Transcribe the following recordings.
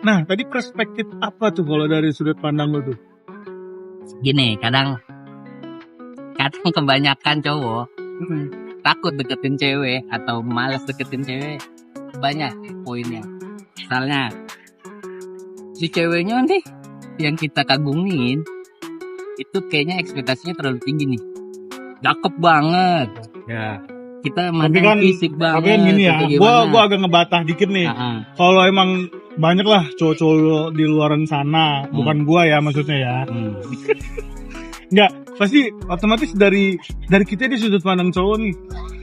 Nah, tadi perspektif apa tuh kalau dari sudut pandang lu tuh? Gini, kadang kebanyakan cowok takut deketin cewek atau malas deketin cewek, banyak poinnya. Misalnya si ceweknya nih yang kita kagumin itu kayaknya ekspektasinya terlalu tinggi nih, cakep banget Ya. kita Tapi mandang fisik banget. Tapi kan gini ya, atau gua gimana. agak ngebatah dikit nih. Kalau emang banyak lah cowok-cowok di luaran sana, bukan gua ya maksudnya ya. Enggak, pasti otomatis dari kita di sudut pandang cowok nih,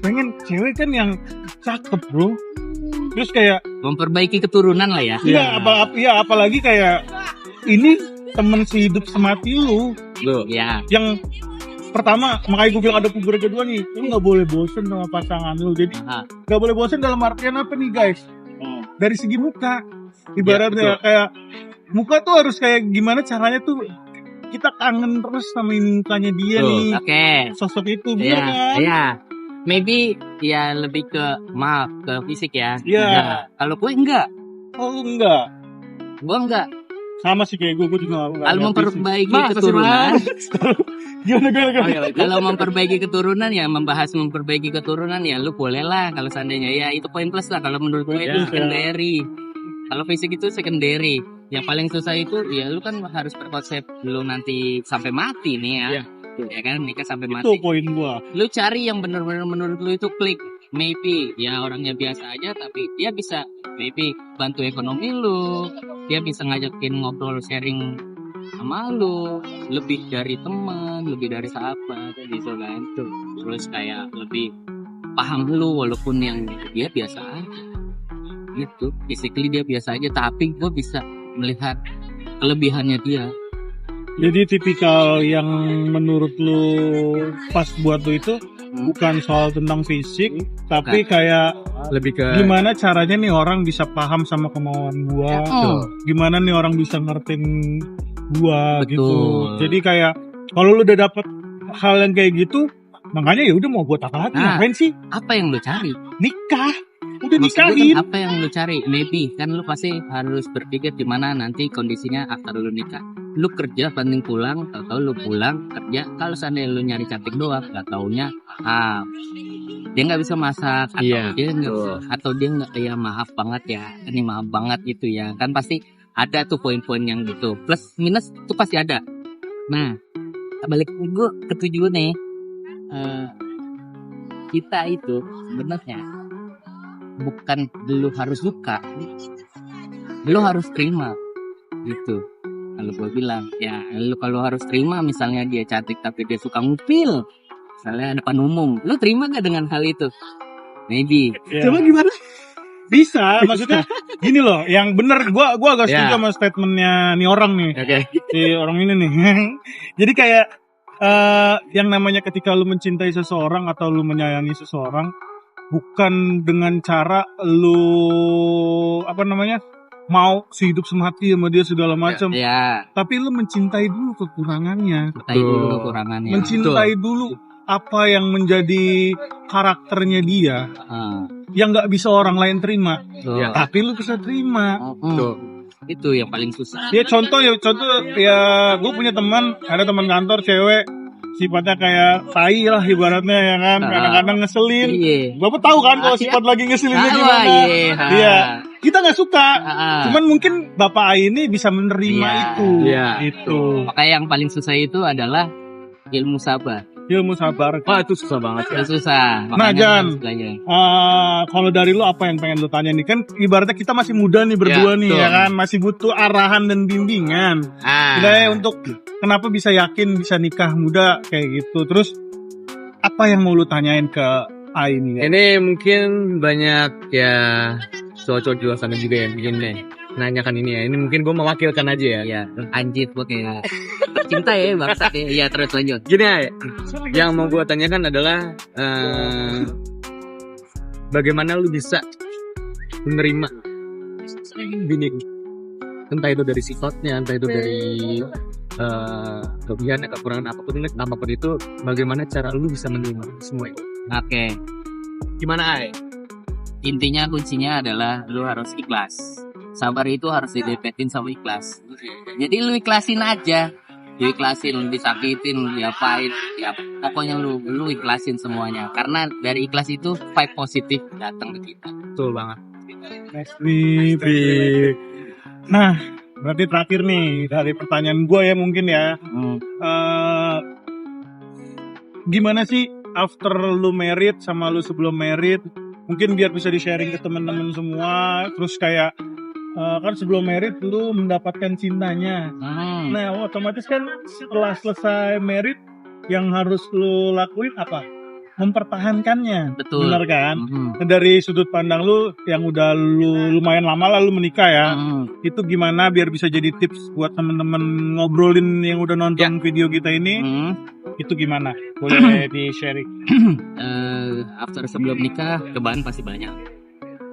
pengen cewek kan yang cakep bro. Terus kayak memperbaiki keturunan lah ya. Iya, apalagi kayak ini temen sehidup semati lu. Ya. Yang pertama, makanya gue bilang ada puber kedua nih, lu nggak boleh bosen sama pasangan lu. Jadi nggak boleh bosen dalam artian apa nih guys? Dari segi muka, ibaratnya kayak muka tuh harus kayak gimana caranya tuh kita kangen terus sama mukanya dia nih. Oke. Sosok itu, bener kan? Iya. Maybe ya lebih ke fisik ya. Iya. Kalau gue enggak. Oh lu enggak? Gue enggak. Sama sih kayak gue juga enggak. Kalau memperbaiki keturunan. Gimana? Kalau memperbaiki keturunan ya, membahas memperbaiki keturunan ya, lu boleh lah kalau seandainya ya itu poin plus lah kalau menurut gue itu secondary. Kalau fisik itu secondary. Yang paling susah itu ya lu kan harus berkonsep lu nanti sampai mati nih ya. Ya kan, nikah sampai mati. Itu poin gua. Lu cari yang benar-benar menurut lu itu klik. Maybe ya orangnya biasa aja tapi dia bisa maybe bantu ekonomi lu. Dia bisa ngajakin ngobrol sharing sama lu, lebih dari teman, lebih dari sahabat gitu kan. Terus kayak lebih paham lu walaupun yang dia biasa aja. Gitu. Basically dia biasa aja tapi gue bisa melihat kelebihannya dia. Jadi tipikal yang menurut lu pas buat lu itu bukan soal tentang fisik, tapi kayak lebih ke gimana caranya nih orang bisa paham sama kemauan gua, gimana nih orang bisa ngertiin gua. Betul. Gitu. Jadi kayak kalau lu udah dapet hal yang kayak gitu, makanya ya udah mau buat apa lagi? Ngapain sih? Apa yang lu cari? Nikah. Udah Maksud gue nikahin. kan apa yang lu cari? Maybe kan lu pasti harus berpikir gimana nanti kondisinya after lu nikah. Lu kerja banding pulang, atau lu pulang kerja. Kalau seandainya lu nyari cantik doang, gak taunya dia nggak bisa masak atau dia nggak kayak maaf banget ya, ini maaf banget gitu ya. Kan pasti ada tuh poin-poin yang gitu. Plus minus tuh pasti ada. Nah, balik gue ke tujuan nih. Kita itu sebenarnya bukan lu harus suka, lu harus terima gitu. Kalau gue bilang ya lu kalau harus terima, misalnya dia cantik tapi dia suka ngupil, misalnya depan umum, lu terima gak dengan hal itu? Maybe. Coba gimana? Bisa, maksudnya gini loh, yang bener gua agak setuju sama statementnya nih orang nih. Si orang ini nih. Jadi kayak yang namanya ketika lu mencintai seseorang atau lu menyayangi seseorang, bukan dengan cara lu mau sehidup semati sama dia segala macam. Tapi lu mencintai dulu kekurangannya. Mencintai dulu apa yang menjadi karakternya dia, yang nggak bisa orang lain terima, tapi lu bisa terima. Itu yang paling susah. Ya contoh ya, gue punya ada teman kantor cewek, sifatnya kayak tai lah ibaratnya ya kan, kadang-kadang ngeselin. Bapak tahu kan kalau sifat lagi ngeselinnya gimana? Iya, kita nggak suka. Cuman mungkin bapak ini bisa menerima itu. Itu. Makanya yang paling susah itu adalah ilmu sabar. Wah, itu susah banget. Itu susah. Nah Jan, kalau dari lu apa yang pengen lu tanya nih? Kan ibaratnya kita masih muda nih berdua nih ya kan, masih butuh arahan dan bimbingan. Untuk kenapa bisa yakin bisa nikah muda kayak gitu. Terus apa yang mau lu tanyain ke A ini? Ya? Ini mungkin banyak ya cowok-cowok di luar sana juga yang bikin nanyakan ini ya. Ini mungkin gue mewakilkan aja ya. Iya, anjir gue kayak cinta ya bangsat ya. Iya, terus lanjut. Gini ya, yang mau gue tanyakan adalah bagaimana lu bisa menerima bini, entah itu dari sifatnya, entah itu dari kelebihannya, kekurangan apapun itu, bagaimana cara lu bisa menerima semua itu? Gimana Ay? Intinya kuncinya adalah lu harus ikhlas sabar itu harus didapetin sama ikhlas. Jadi lu ikhlasin aja. Lu ikhlasin, disakitin, lu diapain, ya pokoknya lu ikhlasin semuanya. Karena dari ikhlas itu vibe positif datang ke kita. Betul banget. Nah, berarti terakhir nih dari pertanyaan gue ya mungkin ya. Gimana sih after lu married sama lu sebelum married? Mungkin biar bisa di-sharing ke teman-teman semua. Terus kayak kan sebelum married lu mendapatkan cintanya. Nah, otomatis kan setelah selesai married yang harus lu lakuin apa? Mempertahankannya. Betul. Benar kan? Dari sudut pandang lu yang udah lu lumayan lama lah lu menikah ya. Itu gimana biar bisa jadi tips buat teman-teman ngobrolin yang udah nonton video kita ini? Itu gimana? Boleh di-sharing. After sebelum nikah cobaan pasti banyak.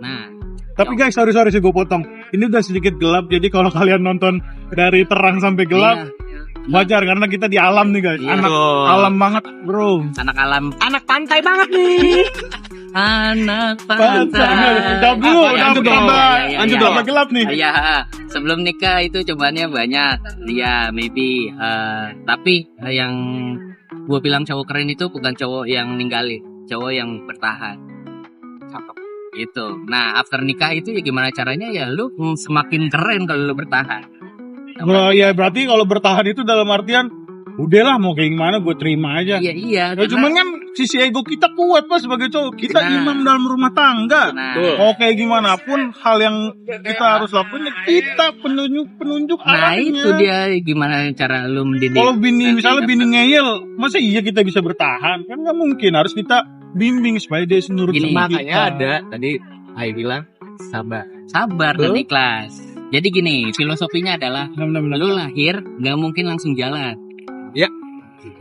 Nah, tapi guys, sorry sih gue potong. Ini udah sedikit gelap, jadi kalau kalian nonton dari terang sampai gelap, wajar karena kita di alam nih guys. Anak alam banget, bro. Anak alam, Anak pantai banget nih. anak pantai. Jawab dulu, Lanjut dong. Tambah gelap nih. Iya, sebelum nikah itu cobaannya banyak. Iya, maybe. Tapi yang gue bilang cowok keren itu bukan cowok yang ninggalin, cowok yang bertahan. Cakep. Gitu. Nah, after nikah itu ya gimana caranya ya lu semakin keren kalau lu bertahan. Oh ya berarti kalau bertahan itu dalam artian udahlah mau kayak gimana gue terima aja. Iya. Ya, cuman kan sisi ego kita kuat pas sebagai cowok. Kita imam dalam rumah tangga. Mau kayak gimana pun hal yang kita harus lakuin kita penunjuk Nah arahnya. itu dia gimana cara lu mendidik. Kalau misalnya bini ngeyel, masa iya kita bisa bertahan? Kan nggak mungkin. Harus kita bimbing supaya dia nurut sama kita. Makanya ada tadi Ai bilang sabar dan ikhlas. Jadi gini, filosofinya adalah lu lahir nggak mungkin langsung jalan. Ya.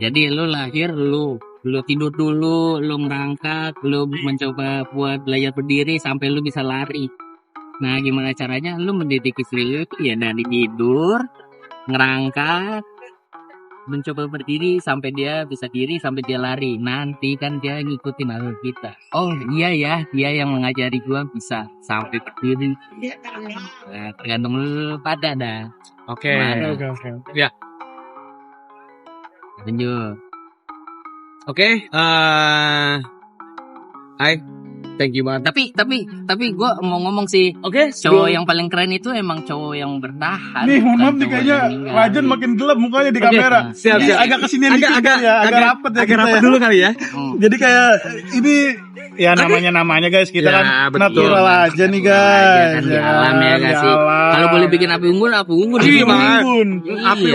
Jadi lu lahir lu tidur dulu, lu merangkak, lu mencoba buat belajar berdiri sampai lu bisa lari. Nah, gimana caranya? Lu mendidik istri lu itu ya dari tidur, ngerangkak, mencoba berdiri sampai dia bisa diri sampai dia lari. Nanti kan dia ngikutin alur kita. Oh iya ya, dia yang mengajari gua bisa sampai berdiri. Nah, tergantung lu pada dah. Oke. Ya. Lanjut. Oke. Hai. Thank you banget. Tapi gue mau ngomong sih. Oke. Cowok yang paling keren itu emang cowok yang bertahan. Nih, mohon maaf nih kayaknya Rajan makin gelap mukanya di kamera. Siap. Agak kesinian dikit ya, agak rapet ya. Agak rapet dulu kali ya. Jadi kayak ini ya namanya guys kita Ya, kan betul. natural aja nih guys. Kan di alam ya gak sih. Kalau boleh bikin api unggun Iya, unggun. Api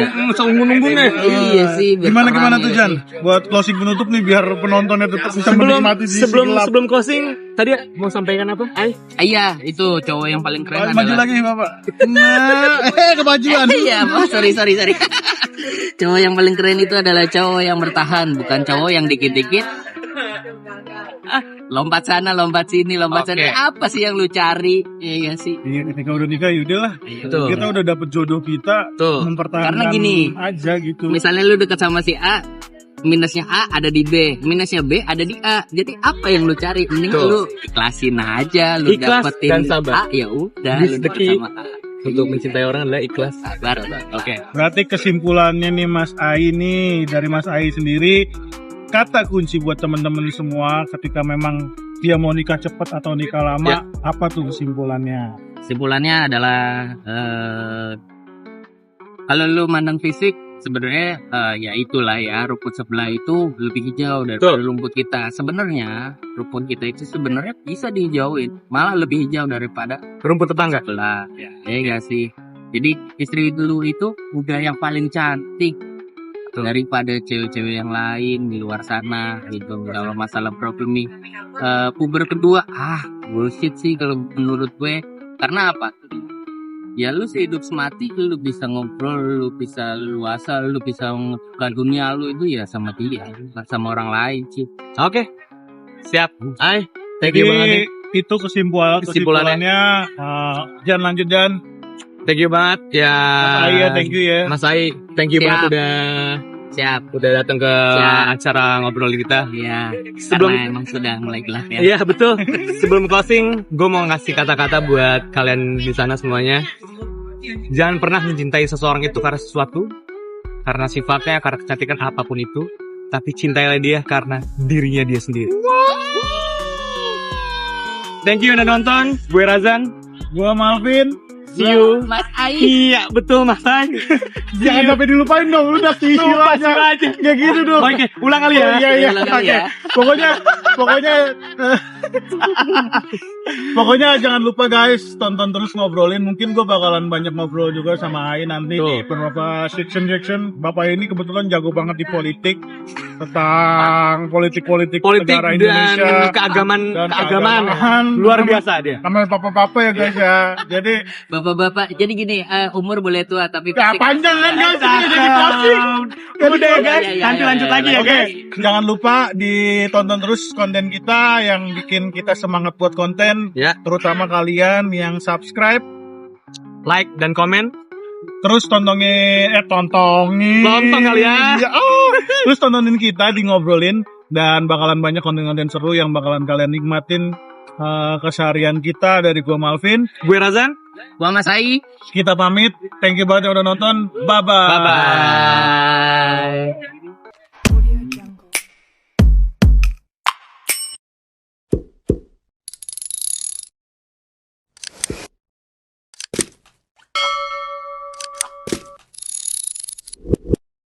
unggun deh. Iya sih. Gimana tuh Jan? Buat closing penutup nih biar penontonnya tetap bisa menikmati di gelap. Sebelum closing tadi mau sampaikan apa? Iya, itu cowok yang paling keren Maju adalah. lagi Bapak. Nah, kemajuan. Iya, sorry. Cowok yang paling keren itu adalah cowok yang bertahan, bukan cowok yang dikit-dikit lompat sana, lompat sini, lompat sana. Apa sih yang lu cari? Iya sih. Iya, ketika udah nikah yaudah lah. Betul. Kita udah dapet jodoh kita, mempertahankan Karena gini, aja gitu. Misalnya lu deket sama si A, minusnya A ada di B, minusnya B ada di A. Jadi apa yang lu cari? Mending lu ikhlasin aja, lu Ikhlas dapetin dan sabar. A, ya udah lu dapet sama A. Untuk mencintai orang adalah ikhlas. Sabar. Oke. Berarti kesimpulannya nih Mas Ai nih, dari Mas Ai sendiri, kata kunci buat teman-teman semua ketika memang dia mau nikah cepat atau nikah lama, apa tuh kesimpulannya? Kesimpulannya adalah kalau lu mandang fisik sebenarnya ya itulah ya, rumput sebelah itu lebih hijau daripada rumput kita. Sebenarnya rumput kita itu sebenarnya bisa dihijauin, malah lebih hijau daripada Rumput tetangga. sebelah. Ya enggak sih. Jadi istri dulu itu udah yang paling cantik daripada cewek-cewek yang lain di luar sana gitu. Kalau masalah problem nih puber kedua bullshit sih kalau menurut gue. Karena apa? Ya lu sehidup semati, lu bisa ngobrol, lu bisa luasa, lu bisa mengetukar dunia lu itu ya sama dia, bukan sama orang lain sih. Oke. Siap. Hai. Thank you banget. Itu kesimpulannya. Jan lanjut Jan. Thank you banget ya. Mas Ai ya, thank you ya. Mas Ai, thank you banget udah Siap. udah datang ke Siap. acara ngobrol kita. Iya. Sebelum- Karena emang sudah mulai gelap ya. Iya betul. Sebelum closing, gue mau ngasih kata-kata buat kalian di sana semuanya. Jangan pernah mencintai seseorang itu karena sesuatu, karena sifatnya, karena kecantikan apapun itu. Tapi cintailah dia karena dirinya dia sendiri. Thank you udah nonton. Gue Razan. Gua Malvin. See you. Mas Ai. Iya betul Mas Ay. Jangan sampai dilupain dong, lu udah istilahnya. aja. Gak gitu dong. Oke, ulang kali ya. Iya. Ulang kali Oke. ya. Pokoknya jangan lupa guys, tonton terus ngobrolin. Mungkin gue bakalan banyak ngobrol juga sama Ai nanti di beberapa section. Bapak ini kebetulan jago banget di politik, tentang politik negara dan Indonesia keagamaan luar biasa dia. Namanya papa-papa ya guys ya. Jadi Bapak-bapak, jadi gini, umur boleh tua tapi ya panjang kan guys, ini jadi closing. Udah ya guys, Iya, nanti iya, lanjut iya, lagi iya. ya Oke, guys. jangan lupa ditonton terus konten kita yang bikin kita semangat buat konten. Ya. Terutama kalian yang subscribe. Like dan komen. Terus tonton kali ya. Terus tontonin kita di ngobrolin. Dan bakalan banyak konten-konten seru yang bakalan kalian nikmatin keseharian kita. Dari gua Malvin, Gue Razan. Gua Mas Ai. kita pamit. Thank you banget yang udah nonton. Bye-bye. Bye-bye.